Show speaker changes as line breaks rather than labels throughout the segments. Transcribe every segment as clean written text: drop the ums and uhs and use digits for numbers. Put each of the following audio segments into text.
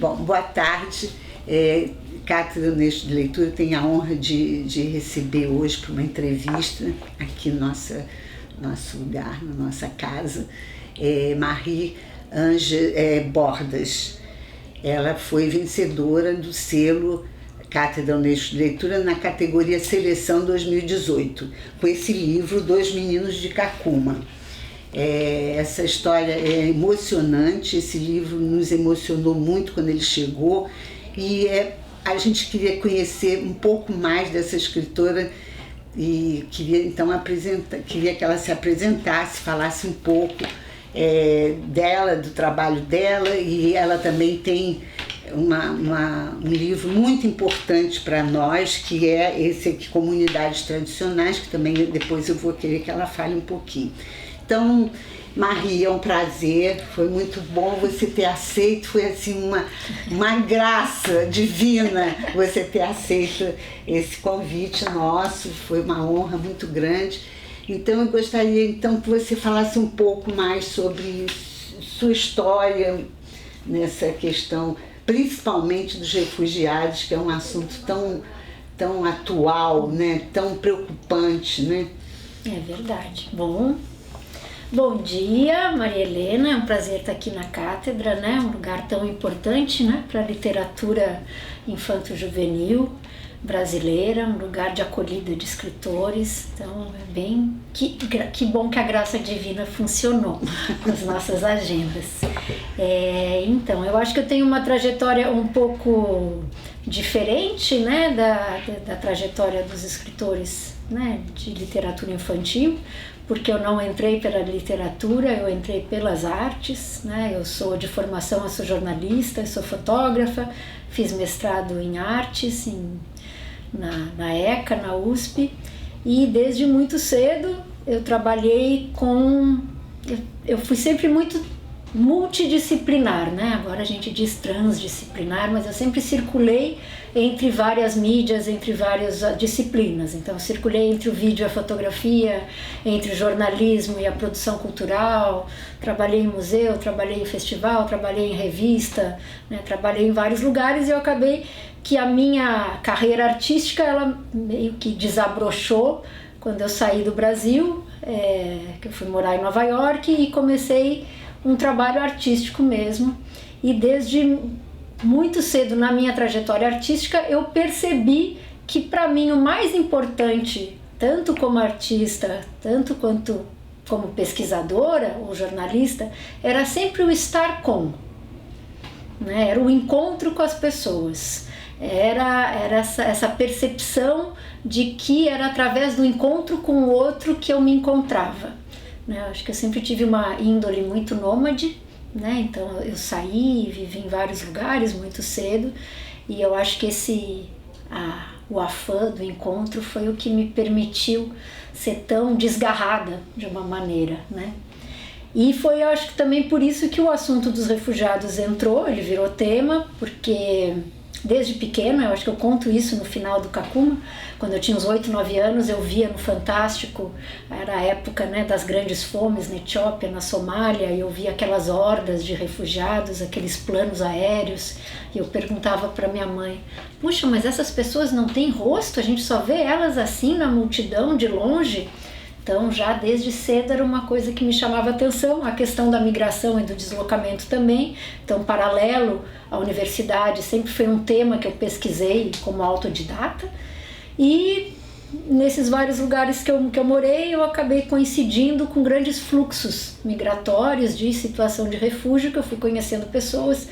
Bom, boa tarde. Cátedra Unesco de Leitura tem a honra de receber hoje para uma entrevista aqui no nosso lugar, na nossa casa, Marie-Ange Bordas. Ela foi vencedora do selo Cátedra Unesco de Leitura na categoria Seleção 2018, com esse livro Dois Meninos de Cacuma. Essa história é emocionante, esse livro nos emocionou muito quando ele chegou e a gente queria conhecer um pouco mais dessa escritora e queria então queria que ela se apresentasse, falasse um pouco dela, do trabalho dela, e ela também tem um livro muito importante para nós, que é esse aqui, Comunidades Tradicionais, que também depois eu vou querer que ela fale um pouquinho. Então, Marie, é um prazer, foi muito bom você ter aceito, foi assim uma graça divina você ter aceito esse convite nosso, foi uma honra muito grande. Então eu gostaria que você falasse um pouco mais sobre sua história nessa questão, principalmente dos refugiados, que é um assunto tão atual, né? Tão preocupante, né?
É verdade. Bom dia, Maria Helena, é um prazer estar aqui na cátedra, né? Um lugar tão importante, né? Para a literatura infanto-juvenil brasileira, um lugar de acolhida de escritores. Então é bem que bom que a graça divina funcionou nas nossas agendas. Então eu acho que eu tenho uma trajetória um pouco diferente, né, da trajetória dos escritores, né, de literatura infantil, porque eu não entrei pela literatura, eu entrei pelas artes, né? Eu sou de formação, eu sou jornalista, eu sou fotógrafa, fiz mestrado em artes na ECA, na USP, e desde muito cedo eu trabalhei eu fui sempre muito multidisciplinar, né? Agora a gente diz transdisciplinar, mas eu sempre circulei entre várias mídias, entre várias disciplinas. Então eu circulei entre o vídeo e a fotografia, entre o jornalismo e a produção cultural, trabalhei em museu, trabalhei em festival, trabalhei em revista, né? Trabalhei em vários lugares, e eu acabei que a minha carreira artística ela meio que desabrochou quando eu saí do Brasil, que eu fui morar em Nova York e comecei um trabalho artístico mesmo, e desde muito cedo na minha trajetória artística eu percebi que para mim o mais importante, tanto como artista, tanto quanto como pesquisadora ou jornalista, era sempre o estar com, né? Era o encontro com as pessoas, era essa percepção de que era através do encontro com o outro que eu me encontrava. Acho que eu sempre tive uma índole muito nômade, né? Então eu saí e vivi em vários lugares muito cedo, e eu acho que o afã do encontro foi o que me permitiu ser tão desgarrada de uma maneira, né? E foi, eu acho que também por isso que o assunto dos refugiados entrou, ele virou tema, porque desde pequena, eu acho que eu conto isso no final do Cacuma, quando eu tinha uns 8, 9 anos, eu via no Fantástico, era a época, né, das grandes fomes na Etiópia, na Somália, e eu via aquelas hordas de refugiados, aqueles planos aéreos, e eu perguntava para minha mãe, puxa, mas essas pessoas não têm rosto, a gente só vê elas assim na multidão, de longe. Então já desde cedo era uma coisa que me chamava a atenção, a questão da migração e do deslocamento também. Então, paralelo à universidade, sempre foi um tema que eu pesquisei como autodidata, e nesses vários lugares que eu morei, eu acabei coincidindo com grandes fluxos migratórios de situação de refúgio, que eu fui conhecendo pessoas,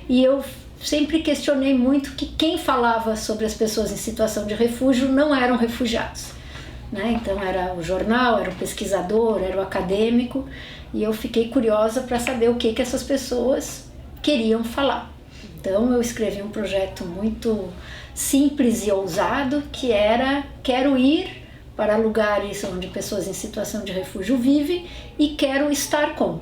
e eu sempre questionei muito que quem falava sobre as pessoas em situação de refúgio não eram refugiados, né? Então era o jornal, era o pesquisador, era o acadêmico, e eu fiquei curiosa para saber o que essas pessoas queriam falar. Então eu escrevi um projeto muito simples e ousado, que era: quero ir para lugares onde pessoas em situação de refúgio vivem e quero estar com.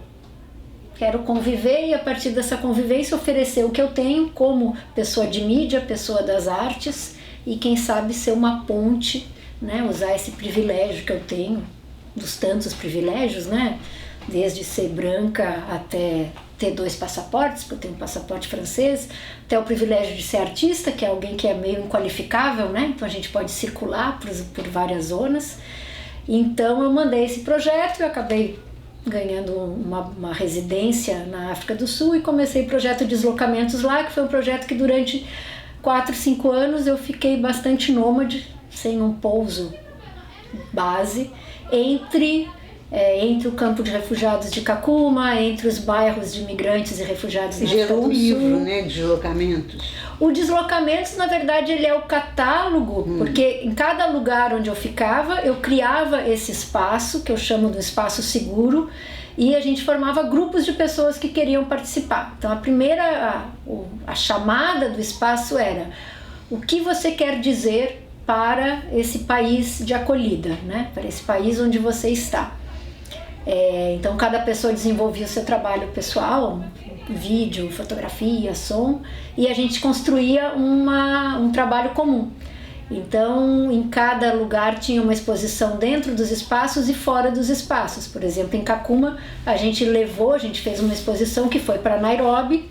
Quero conviver, e a partir dessa convivência oferecer o que eu tenho como pessoa de mídia, pessoa das artes, e quem sabe ser uma ponte, né? Usar esse privilégio que eu tenho, dos tantos privilégios, né? Desde ser branca até ter 2 passaportes, porque eu tenho um passaporte francês, ter o privilégio de ser artista, que é alguém que é meio inqualificável, né? Então a gente pode circular por várias zonas. Então eu mandei esse projeto e eu acabei ganhando uma residência na África do Sul e comecei o projeto de deslocamentos lá, que foi um projeto que durante 4, 5 anos eu fiquei bastante nômade, sem um pouso base, entre o campo de refugiados de Kakuma, entre os bairros de imigrantes e refugiados na África do Sul.
Gerou um livro, né, Deslocamentos.
O Deslocamentos, na verdade, ele é o catálogo, porque em cada lugar onde eu ficava, eu criava esse espaço, que eu chamo de espaço seguro, e a gente formava grupos de pessoas que queriam participar. Então, a chamada do espaço era: o que você quer dizer para esse país de acolhida, né? Para esse país onde você está. Então cada pessoa desenvolvia o seu trabalho pessoal, vídeo, fotografia, som, e a gente construía um trabalho comum. Então em cada lugar tinha uma exposição dentro dos espaços e fora dos espaços. Por exemplo, em Kakuma a gente fez uma exposição que foi para Nairobi,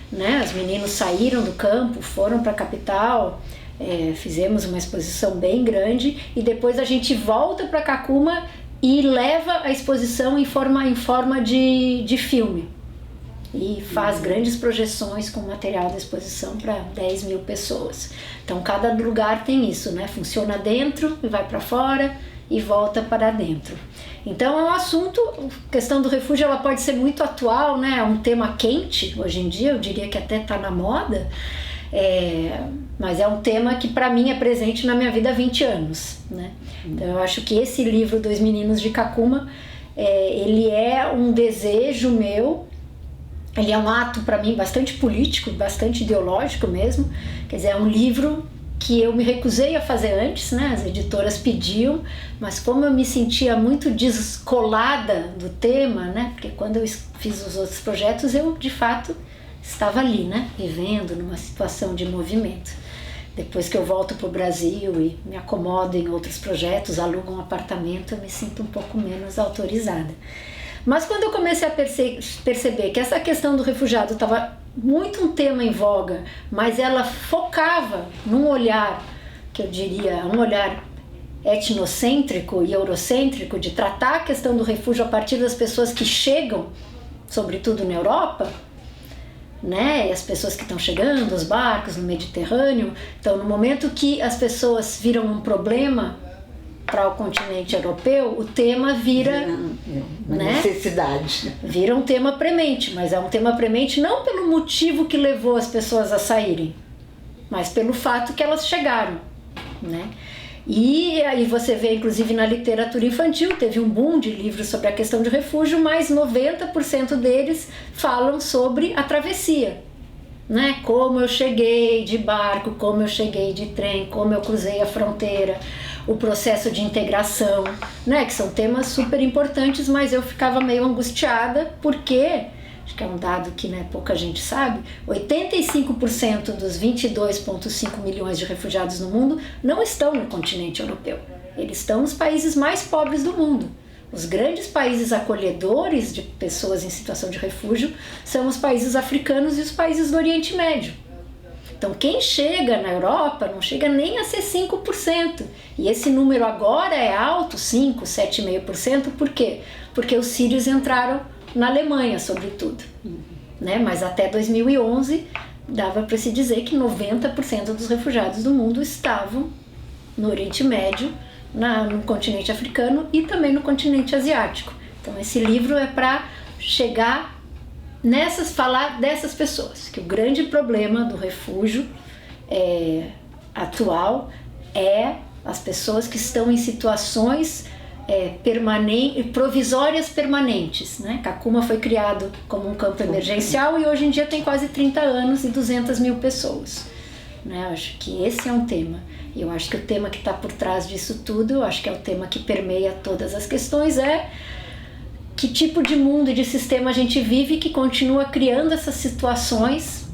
né? Os meninos saíram do campo, foram para a capital, fizemos uma exposição bem grande, e depois a gente volta para Kakuma e leva a exposição em forma de filme. E faz grandes projeções com material da exposição para 10 mil pessoas. Então cada lugar tem isso, né? Funciona dentro e vai para fora e volta para dentro. Então é um assunto, a questão do refúgio ela pode ser muito atual, né? É um tema quente hoje em dia, eu diria que até está na moda. Mas é um tema que para mim é presente na minha vida há 20 anos, né? Então eu acho que esse livro, 2 Meninos de Kakuma, ele é um desejo meu, ele é um ato para mim bastante político, bastante ideológico mesmo. Quer dizer, é um livro que eu me recusei a fazer antes, né? As editoras pediam, mas como eu me sentia muito descolada do tema, né? Porque quando eu fiz os outros projetos eu de fato estava ali, né? Vivendo numa situação de movimento. Depois que eu volto para o Brasil e me acomodo em outros projetos, alugo um apartamento, eu me sinto um pouco menos autorizada. Mas quando eu comecei a perceber que essa questão do refugiado estava muito um tema em voga, mas ela focava num olhar, que eu diria, um olhar etnocêntrico e eurocêntrico, de tratar a questão do refúgio a partir das pessoas que chegam, sobretudo na Europa, né? E as pessoas que estão chegando, os barcos no Mediterrâneo. Então, no momento que as pessoas viram um problema para o continente europeu, o tema vira
uma
né?
necessidade.
Vira um tema premente, mas é um tema premente não pelo motivo que levou as pessoas a saírem, mas pelo fato que elas chegaram, né? E aí você vê, inclusive na literatura infantil, teve um boom de livros sobre a questão de refúgio, mas 90% deles falam sobre a travessia, né? Como eu cheguei de barco, como eu cheguei de trem, como eu cruzei a fronteira, o processo de integração, né? Que são temas super importantes, mas eu ficava meio angustiada porque, acho que é um dado que, né, pouca gente sabe, 85% dos 22,5 milhões de refugiados no mundo não estão no continente europeu. Eles estão nos países mais pobres do mundo. Os grandes países acolhedores de pessoas em situação de refúgio são os países africanos e os países do Oriente Médio. Então, quem chega na Europa não chega nem a ser 5%. E esse número agora é alto, 5%, 7,5%. Por quê? Porque os sírios entraram na Alemanha, sobretudo, né? Mas até 2011 dava para se dizer que 90% dos refugiados do mundo estavam no Oriente Médio, no continente africano e também no continente asiático. Então esse livro é para chegar falar dessas pessoas, que o grande problema do refúgio atual é as pessoas que estão em situações provisórias permanentes, né? Kakuma foi criado como um campo emergencial e hoje em dia tem quase 30 anos e 200 mil pessoas, né? Eu acho que esse é um tema, e eu acho que o tema que está por trás disso tudo, eu acho que é o tema que permeia todas as questões, é que tipo de mundo e de sistema a gente vive que continua criando essas situações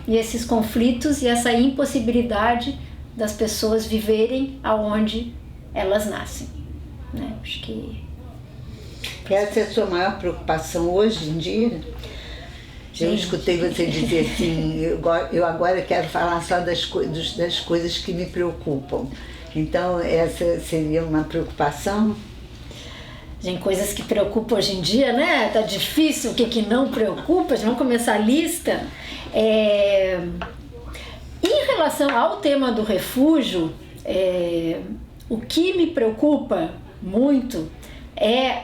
e esses conflitos e essa impossibilidade das pessoas viverem aonde elas nascem, né? Acho que
essa é a sua maior preocupação hoje em dia? Eu escutei você dizer assim, eu agora quero falar só das coisas que me preocupam. Então, essa seria uma preocupação?
Tem coisas que preocupam hoje em dia, né? Tá difícil, o que não preocupa? Vamos começar a lista. Em relação ao tema do refúgio, o que me preocupa muito é,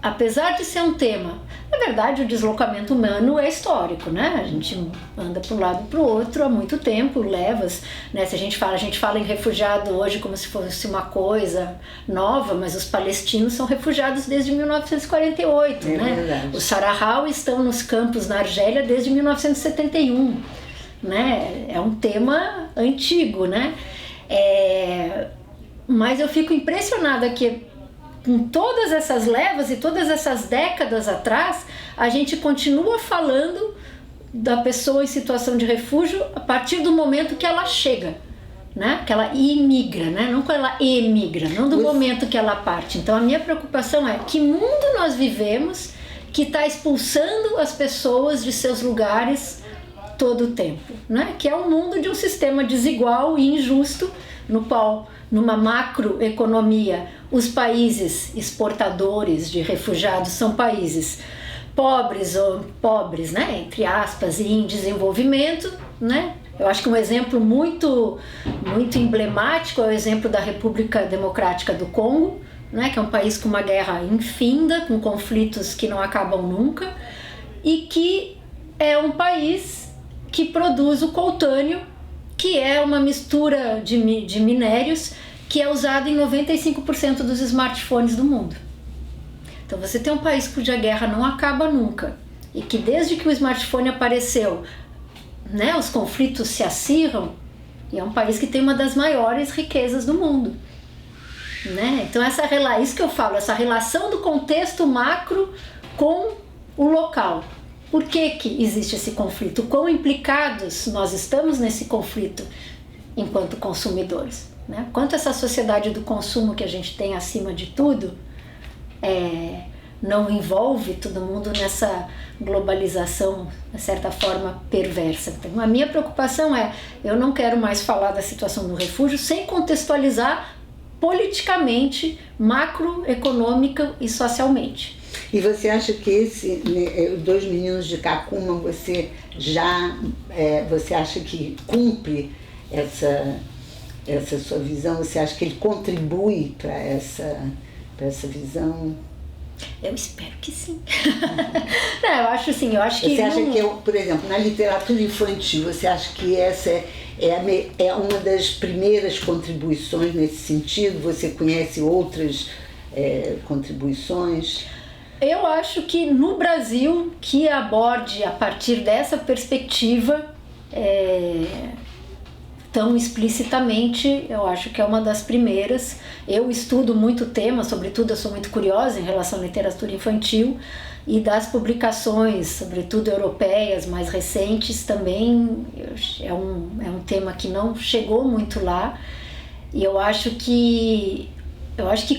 apesar de ser um tema, na verdade o deslocamento humano é histórico, né? A gente anda para um lado e para o outro há muito tempo, levas, né? Se a gente fala em refugiado hoje como se fosse uma coisa nova, mas os palestinos são refugiados desde 1948, né?
Verdade.
Os Saharaui estão nos campos na Argélia desde 1971, né? É um tema antigo, né? Mas eu fico impressionada que com todas essas levas e todas essas décadas atrás, a gente continua falando da pessoa em situação de refúgio a partir do momento que ela chega, né? Que ela imigra, né? Não que ela emigra, não do momento que ela parte. Então a minha preocupação é que mundo nós vivemos que está expulsando as pessoas de seus lugares todo o tempo, né? Que é um mundo de um sistema desigual e injusto, no qual, numa macroeconomia, os países exportadores de refugiados são países pobres, né, entre aspas, e em desenvolvimento, né? Eu acho que um exemplo muito emblemático é o exemplo da República Democrática do Congo, né, que é um país com uma guerra infinda, com conflitos que não acabam nunca, e que é um país que produz o coltâneo, que é uma mistura de minérios que é usado em 95% dos smartphones do mundo. Então você tem um país cuja guerra não acaba nunca e que desde que o smartphone apareceu, né, os conflitos se acirram, e é um país que tem uma das maiores riquezas do mundo, né? Então isso que eu falo, essa relação do contexto macro com o local. Por que existe esse conflito? Quão implicados nós estamos nesse conflito enquanto consumidores, né? Quanto essa sociedade do consumo que a gente tem acima de tudo não envolve todo mundo nessa globalização, de certa forma, perversa. Então, a minha preocupação eu não quero mais falar da situação do refúgio sem contextualizar politicamente, macroeconômica e socialmente.
E você acha que Dois Meninos de Kakuma, você acha que cumpre essa sua visão? Você acha que ele contribui para essa visão?
Eu espero que sim. Não, eu acho que...
Você acha que, por exemplo, na literatura infantil, você acha que essa é uma das primeiras contribuições nesse sentido? Você conhece outras contribuições?
Eu acho que no Brasil, que aborde a partir dessa perspectiva tão explicitamente, eu acho que é uma das primeiras. Eu estudo muito tema, sobretudo eu sou muito curiosa em relação à literatura infantil, e das publicações, sobretudo europeias, mais recentes também, é um tema que não chegou muito lá, e eu acho que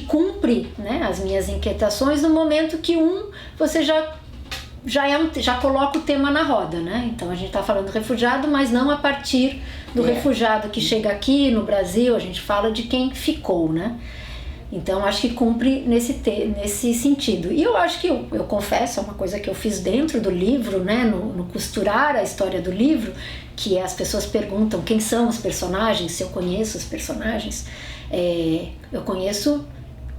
cumpre, né, as minhas inquietações no momento que você já coloca o tema na roda, né? Então a gente está falando do refugiado, mas não a partir do refugiado que chega aqui no Brasil, a gente fala de quem ficou, né? Então acho que cumpre nesse sentido. E eu acho que, eu confesso, é uma coisa que eu fiz dentro do livro, né, no costurar a história do livro, que as pessoas perguntam quem são os personagens, se eu conheço os personagens. Eu conheço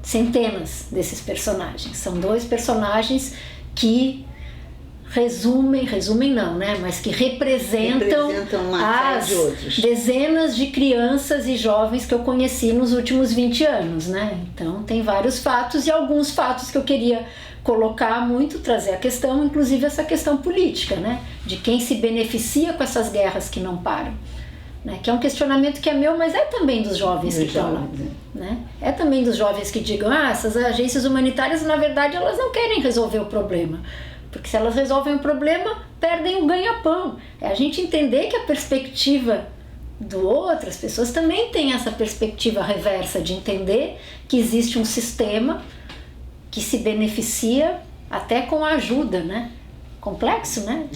centenas desses personagens. São 2 personagens que resumem não, né? Mas que representam as dezenas de crianças e jovens que eu conheci nos últimos 20 anos, né? Então tem vários fatos, e alguns fatos que eu queria colocar muito, trazer a questão, inclusive essa questão política, né? De quem se beneficia com essas guerras que não param. Né, que é um questionamento que é meu, mas é também dos jovens que estão lá, né? É também dos jovens que digam, essas agências humanitárias, na verdade, elas não querem resolver o problema, porque se elas resolvem o problema, perdem o ganha-pão. É a gente entender que a perspectiva do outro, as pessoas também têm essa perspectiva reversa de entender que existe um sistema que se beneficia até com a ajuda, né? complexo, né?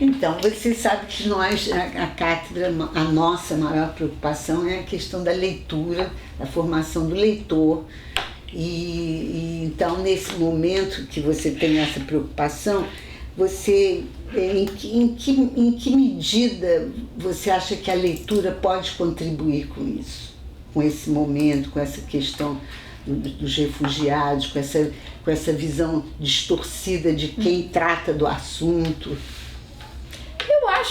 Então, você sabe que nós, a cátedra, a nossa maior preocupação é a questão da leitura, da formação do leitor. E então, nesse momento que você tem essa preocupação, você, em que medida você acha que a leitura pode contribuir com isso? Com esse momento, com essa questão dos refugiados, com essa visão distorcida de quem trata do assunto?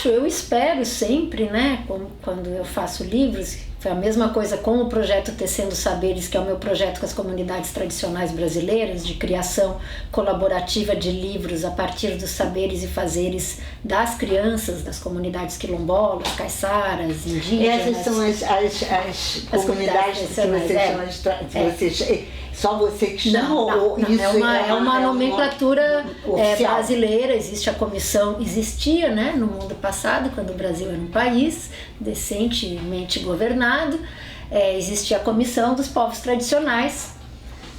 Eu espero sempre, né, quando eu faço livros, foi a mesma coisa com o projeto Tecendo Saberes, que é o meu projeto com as comunidades tradicionais brasileiras, de criação colaborativa de livros a partir dos saberes e fazeres das crianças, das comunidades quilombolas, caiçaras, indígenas.
Essas são as comunidades que você chama só você que chama?
É uma nomenclatura brasileira. Existe a comissão, existia, né, no mundo passado, quando o Brasil era um país decentemente governado, existia a comissão dos povos tradicionais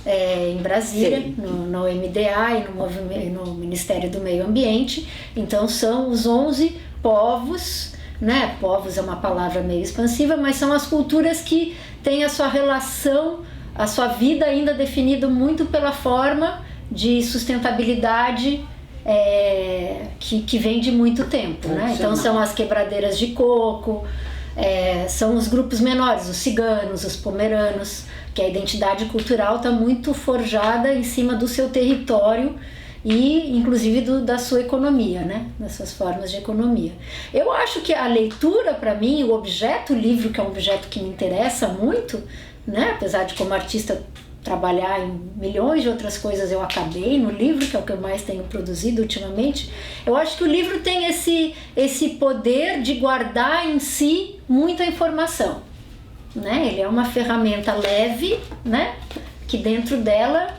em Brasília, no MDA e no Ministério do Meio Ambiente. Então são os 11 povos, né? Povos é uma palavra meio expansiva, mas são as culturas que têm a sua relação, a sua vida ainda definida muito pela forma de sustentabilidade que vem de muito tempo, né? Então são as quebradeiras de coco, são os grupos menores, os ciganos, os pomeranos, que a identidade cultural está muito forjada em cima do seu território e inclusive da sua economia, né? Das suas formas de economia. Eu acho que a leitura, para mim, o livro, que é um objeto que me interessa muito, né? Apesar de como artista trabalhar em milhões de outras coisas, eu acabei no livro, que é o que eu mais tenho produzido ultimamente. Eu acho que o livro tem esse poder de guardar em si muita informação, né? Ele é uma ferramenta leve, né? Que dentro dela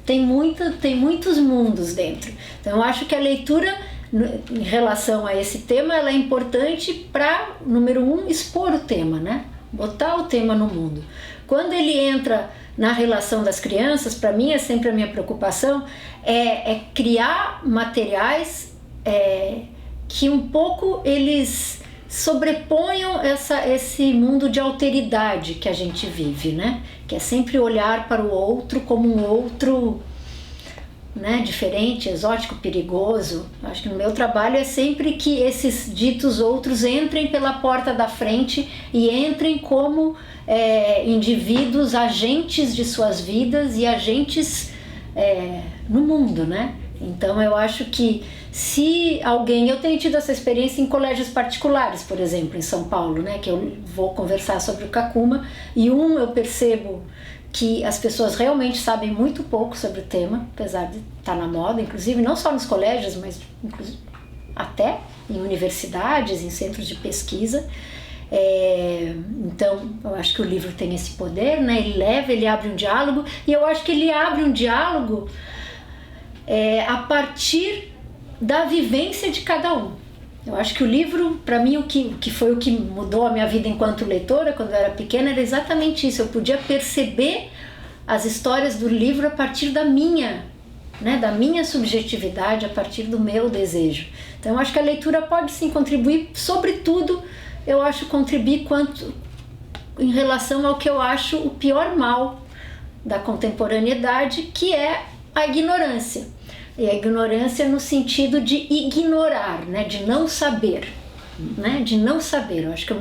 tem muitos mundos dentro. Então eu acho que a leitura, em relação a esse tema, ela é importante para, número 1, expor o tema, né? Botar o tema no mundo. Quando ele entra na relação das crianças, para mim é sempre a minha preocupação, é criar materiais que um pouco eles sobreponham esse mundo de alteridade que a gente vive, né? Que é sempre olhar para o outro como um outro, né, diferente, exótico, perigoso. Acho que no meu trabalho é sempre que esses ditos outros entrem pela porta da frente e entrem como indivíduos, agentes de suas vidas e agentes no mundo, né? Então eu acho que se alguém... Eu tenho tido essa experiência em colégios particulares, por exemplo, em São Paulo, né, que eu vou conversar sobre o Kakuma, e eu percebo que as pessoas realmente sabem muito pouco sobre o tema, apesar de estar na moda, inclusive, não só nos colégios, mas inclusive até em universidades, em centros de pesquisa. Então, eu acho que o livro tem esse poder, né? Ele abre um diálogo, e eu acho que ele abre um diálogo a partir da vivência de cada um. Eu acho que o livro, para mim, o que foi o que mudou a minha vida enquanto leitora, quando eu era pequena, era exatamente isso. Eu podia perceber as histórias do livro a partir da minha subjetividade, a partir do meu desejo. Então, eu acho que a leitura pode sim contribuir, sobretudo, eu acho contribuir em relação ao que eu acho o pior mal da contemporaneidade, que é a ignorância. E a ignorância no sentido de ignorar, né? De não saber, né? De não saber. Eu acho que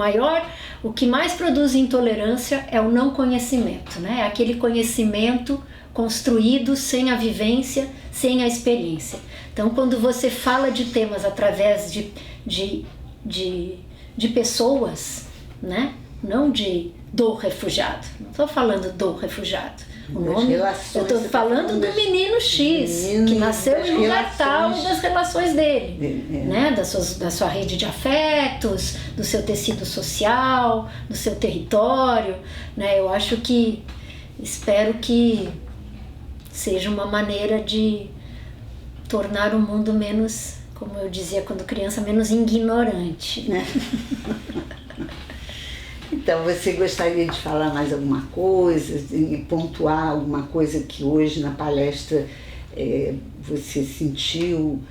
o que mais produz intolerância é o não conhecimento, né? É aquele conhecimento construído sem a vivência, sem a experiência. Então, quando você fala de temas através de pessoas, né? Não do refugiado. Não estou falando do refugiado. Eu estou falando do menino X, que nasceu em lugar tal, das relações dele, né? Da sua rede de afetos, do seu tecido social, do seu território, né? Eu acho que, espero que seja uma maneira de tornar o mundo menos, como eu dizia quando criança, menos ignorante, né?
Então, você gostaria de falar mais alguma coisa, pontuar alguma coisa que hoje na palestra você sentiu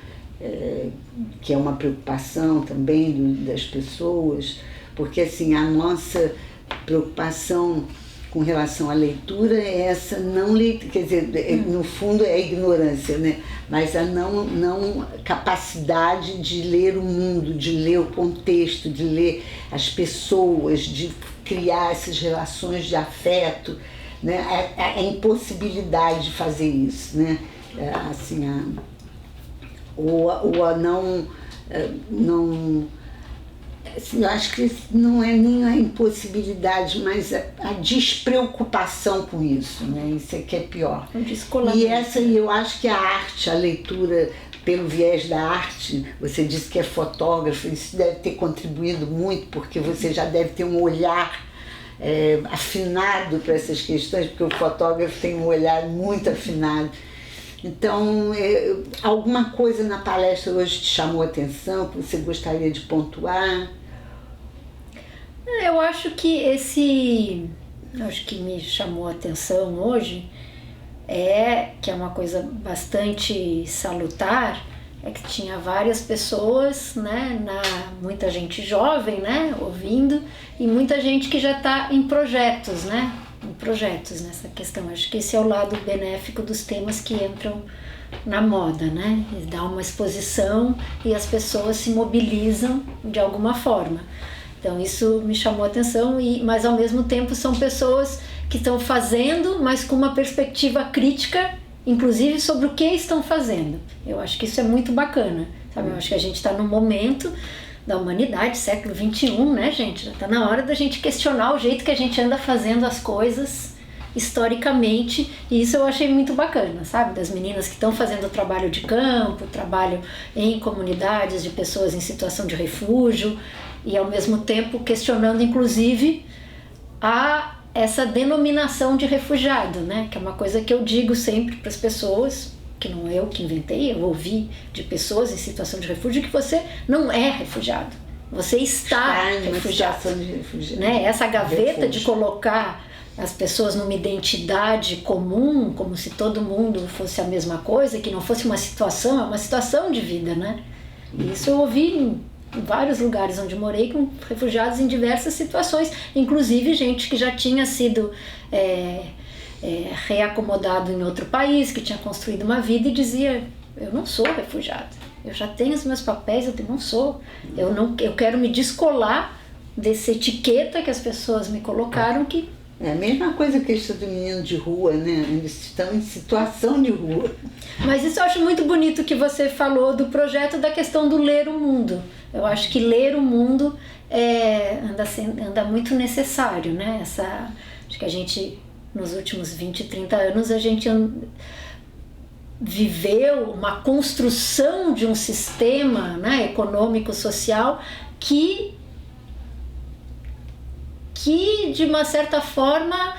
que é uma preocupação também das pessoas, porque assim, a nossa preocupação com relação à leitura é essa não leitura, quer dizer, no fundo é a ignorância, né? Mas a não capacidade de ler o mundo, de ler o contexto, de ler as pessoas, de criar essas relações de afeto, né? A impossibilidade de fazer isso, né? Assim, ou a não, assim, eu acho que não é nem a impossibilidade, mas a despreocupação com isso, né? Isso é que é pior. E eu acho que a arte, a leitura pelo viés da arte, você disse que é fotógrafo, isso deve ter contribuído muito, porque você já deve ter um olhar afinado para essas questões, porque o fotógrafo tem um olhar muito afinado. Então, alguma coisa na palestra hoje te chamou a atenção, que você gostaria de pontuar?
Eu acho que acho que me chamou a atenção hoje que é uma coisa bastante salutar, é que tinha várias pessoas, né, muita gente jovem, né, ouvindo, e muita gente que já está em projetos, né, nessa questão. Acho que esse é o lado benéfico dos temas que entram na moda, né, e dá uma exposição e as pessoas se mobilizam de alguma forma. Então isso me chamou a atenção, mas ao mesmo tempo são pessoas que estão fazendo, mas com uma perspectiva crítica, inclusive sobre o que estão fazendo. Eu acho que isso é muito bacana, sabe? Eu acho que a gente está num momento da humanidade, século XXI, né, gente? Já está na hora da gente questionar o jeito que a gente anda fazendo as coisas historicamente, e isso eu achei muito bacana, sabe? Das meninas que estão fazendo trabalho de campo, trabalho em comunidades de pessoas em situação de refúgio, e ao mesmo tempo questionando inclusive essa denominação de refugiado, né? Que é uma coisa que eu digo sempre para as pessoas, que não é eu que inventei, eu ouvi de pessoas em situação de refúgio, que você não é refugiado, você está refugiado, né? Essa gaveta de colocar as pessoas numa identidade comum, como se todo mundo fosse a mesma coisa, que não fosse uma situação, é uma situação de vida, né? Isso eu ouvi em vários lugares onde morei, com refugiados em diversas situações, inclusive gente que já tinha sido reacomodado em outro país, que tinha construído uma vida e dizia: eu não sou refugiado, eu já tenho os meus papéis, eu não sou, eu quero me descolar dessa etiqueta que as pessoas me colocaram, que
é a mesma coisa que esse do menino de rua, né? Eles estão em situação de rua.
Mas isso eu acho muito bonito que você falou do projeto, da questão do ler o mundo. Eu acho que ler o mundo anda muito necessário, né? Acho que a gente, nos últimos 20, 30 anos, a gente viveu uma construção de um sistema, né, econômico, social, que de uma certa forma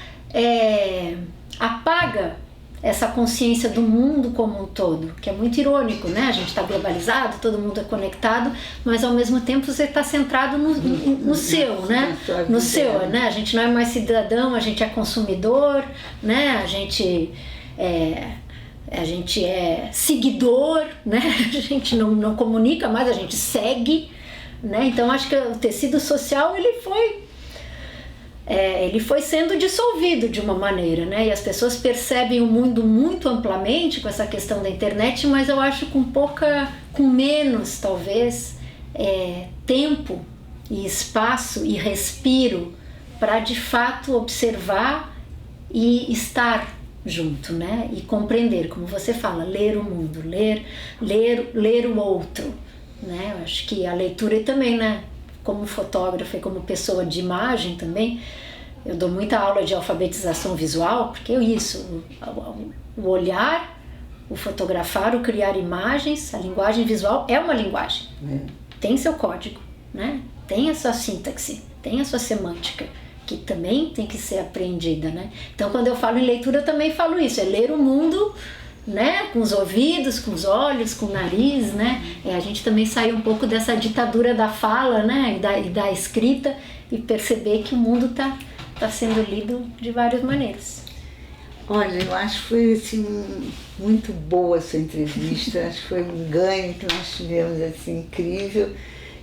apaga essa consciência do mundo como um todo, que é muito irônico, né? A gente está globalizado, todo mundo é conectado, mas ao mesmo tempo você está centrado no seu, né? No seu, né? A gente não é mais cidadão, a gente é consumidor, né? A gente é seguidor, né? A gente não comunica mais, a gente segue, né? Então acho que o tecido social ele foi sendo dissolvido de uma maneira, né? E as pessoas percebem o mundo muito amplamente com essa questão da internet, mas eu acho com menos, talvez, tempo e espaço e respiro para de fato observar e estar junto, né? E compreender, como você fala, ler o mundo, ler o outro, né? Eu acho que a leitura também, né? Como fotógrafa e como pessoa de imagem também, eu dou muita aula de alfabetização visual, porque o olhar, o fotografar, o criar imagens, a linguagem visual é uma linguagem. Tem seu código, né? Tem a sua sintaxe, tem a sua semântica, que também tem que ser apreendida, né? Então, quando eu falo em leitura, eu também falo isso, é ler o mundo, né, com os ouvidos, com os olhos, com o nariz, né? A gente também sai um pouco dessa ditadura da fala, né, e da escrita, e perceber que o mundo tá sendo lido de várias maneiras.
Olha, eu acho que foi assim, muito boa a sua entrevista, acho que foi um ganho que nós tivemos assim, incrível.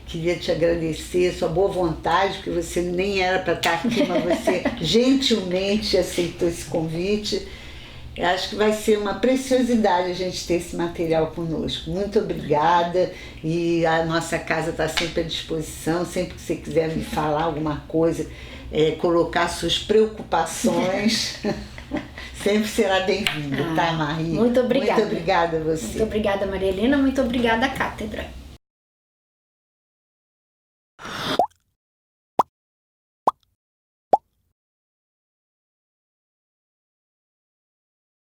Queria te agradecer a sua boa vontade, porque você nem era para estar aqui, mas você gentilmente aceitou esse convite. Eu acho que vai ser uma preciosidade a gente ter esse material conosco. Muito obrigada, e a nossa casa está sempre à disposição, sempre que você quiser me falar alguma coisa, colocar suas preocupações, sempre será bem-vindo, tá, Marie?
Muito obrigada.
Muito obrigada a você.
Muito obrigada, Maria Helena, muito obrigada à Cátedra.